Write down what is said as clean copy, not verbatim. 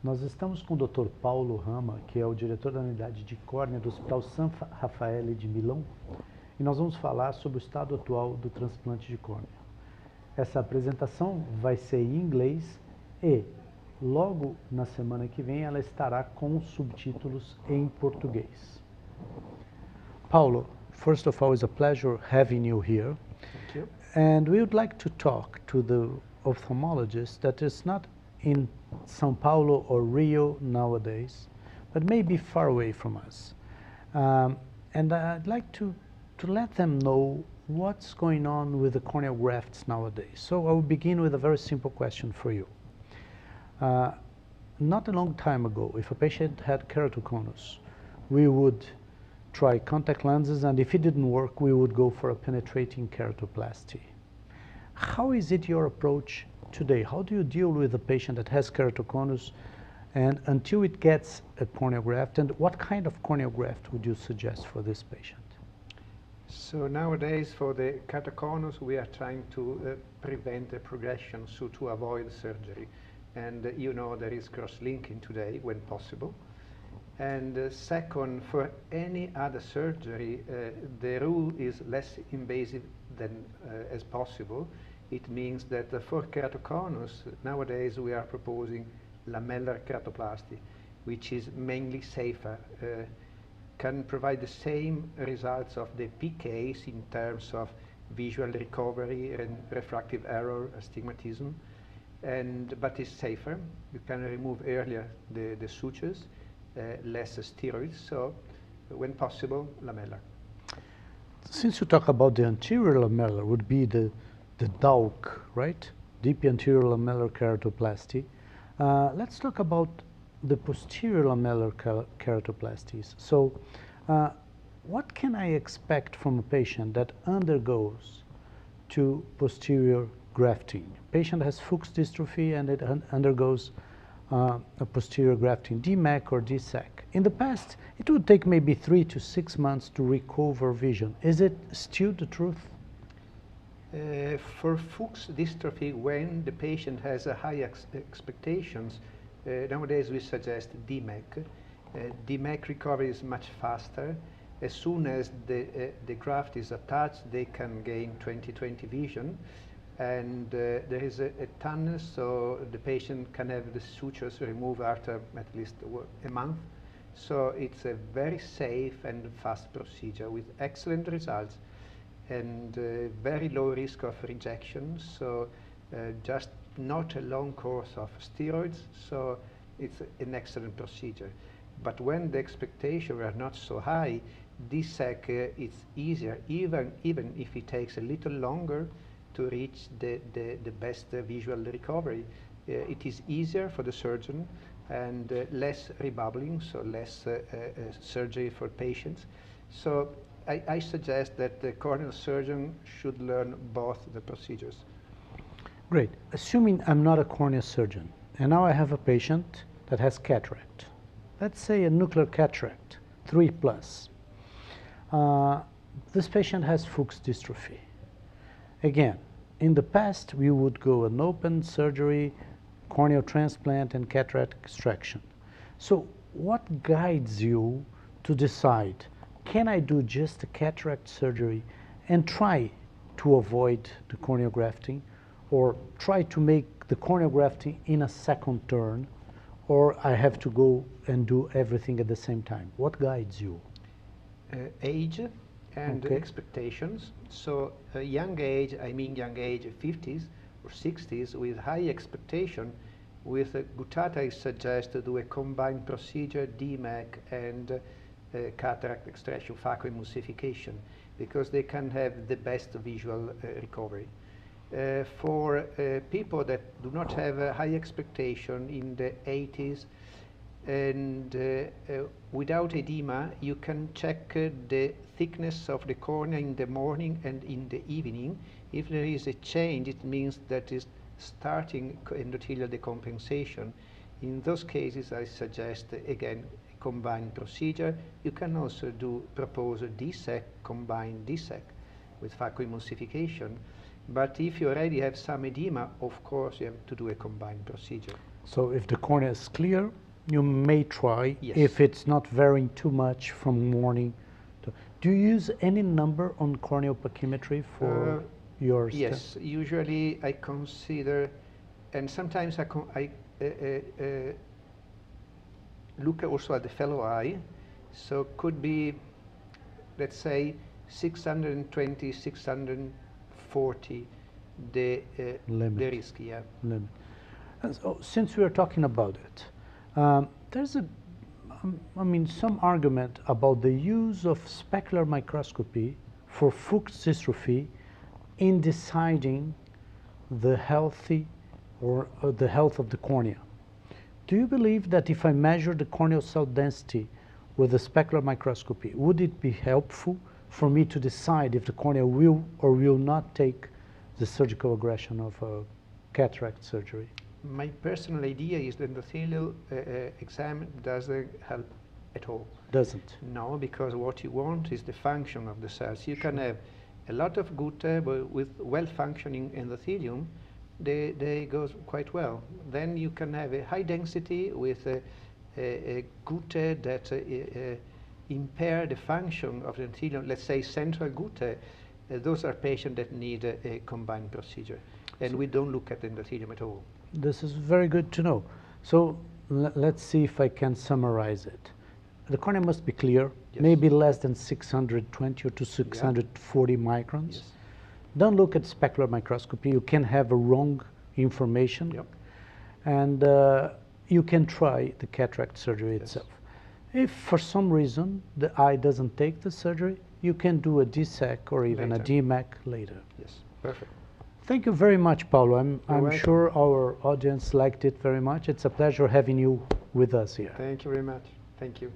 Nós estamos com o Dr. Paolo Rama, que é o diretor da unidade de córnea do Hospital San Raffaele de Milão, e nós vamos falar sobre o estado atual do transplante de córnea. Essa apresentação vai ser em inglês e, logo na semana que vem, ela estará com subtítulos em português. Paulo, first of all, it's a pleasure having you here. Thank you. And we would like to talk to the ophthalmologist that is not in São Paulo or Rio nowadays, but maybe far away from us. And I'd like to let them know what's going on with the corneal grafts nowadays. So I will begin with a very simple question for you. Not a long time ago, if a patient had keratoconus, we would try contact lenses, and if it didn't work, we would go for a penetrating keratoplasty. How is it your approach today? How do you deal with a patient that has keratoconus and until it gets a corneal graft, and what kind of corneal graft would you suggest for this patient? So nowadays for the keratoconus we are trying to prevent the progression, so to avoid surgery. And you know there is cross-linking today when possible. And second, for any other surgery, the rule is less invasive than as possible. It means that for keratoconus, nowadays we are proposing lamellar keratoplasty, which is mainly safer, can provide the same results of the PKs in terms of visual recovery and refractive error, astigmatism, but is safer. You can remove earlier the sutures, less steroids, so when possible, lamellar. Since you talk about the anterior lamellar, would be the DALK, right? Deep anterior lamellar keratoplasty. Let's talk about the posterior lamellar keratoplasties. So what can I expect from a patient that undergoes to posterior grafting? Patient has Fuchs dystrophy and it undergoes a posterior grafting, DMAC or DSEC. In the past, it would take maybe 3 to 6 months to recover vision. Is it still the truth? For Fuchs dystrophy, when the patient has a high expectations, nowadays we suggest DMAC. DMAC recovery is much faster. As soon as the graft is attached, they can gain 20/20 vision. And there is a tunnel, so the patient can have the sutures removed after at least a month. So it's a very safe and fast procedure with excellent results and very low risk of rejection. So just not a long course of steroids, so it's an excellent procedure. But when the expectations are not so high, DSEC it's easier, even if it takes a little longer to reach the best visual recovery. It is easier for the surgeon and less rebubbling, so less surgery for patients. So I suggest that the corneal surgeon should learn both the procedures. Great. Assuming I'm not a cornea surgeon, and now I have a patient that has cataract. Let's say a nuclear cataract, 3+. This patient has Fuchs dystrophy. Again, in the past, we would go an open surgery, corneal transplant, and cataract extraction. So what guides you to decide, can I do just a cataract surgery and try to avoid the corneal grafting, or try to make the corneal grafting in a second turn, or I have to go and do everything at the same time? What guides you? Age and expectations. So young age, I mean young age, 50s or 60s, with high expectation, with Guttata I suggest to do a combined procedure, DMAC and cataract extraction, phacoemulsification, because they can have the best visual recovery. For people that do not have a high expectation in the 80s and without edema, you can check the thickness of the cornea in the morning and in the evening. If there is a change, it means that is starting endothelial decompensation. In those cases, I suggest again a combined procedure. You can also propose a DSEC, combined DSEC with phacoemulsification. But if you already have some edema, of course you have to do a combined procedure. So if the cornea is clear, you may try. Yes. If it's not varying too much from morning to. Do you use any number on corneal pachymetry for your step? Yes, usually I consider, and sometimes I look also at the fellow eye, so could be, let's say, 620, 640, the risk, yeah. Limit. And so, since we are talking about it, there's some argument about the use of specular microscopy for Fuchs dystrophy in deciding the healthy or the health of the cornea. Do you believe that if I measure the corneal cell density with a specular microscopy, would it be helpful for me to decide if the cornea will or will not take the surgical aggression of a cataract surgery? My personal idea is that the endothelial exam doesn't help at all. Doesn't? No, because what you want is the function of the cells. You can have a lot of gutta, but with well-functioning endothelium, they go quite well. Then you can have a high density with a gutta that impair the function of the endothelium. Let's say central gutta. Those are patients that need a combined procedure, and we don't look at the endothelium at all. This is very good to know. So let's see if I can summarize it. The cornea must be clear, Yes. maybe less than 620 or to 640 microns. Yes. Don't look at specular microscopy. You can have a wrong information. Yep. And you can try the cataract surgery Yes. itself. If for some reason the eye doesn't take the surgery, you can do a DSEC or even Later. a DMAC later. Yes, perfect. Thank you very much, Paolo. I'm welcome. sure our audience liked it very much. It's a pleasure having you with us here. Thank you very much. Thank you.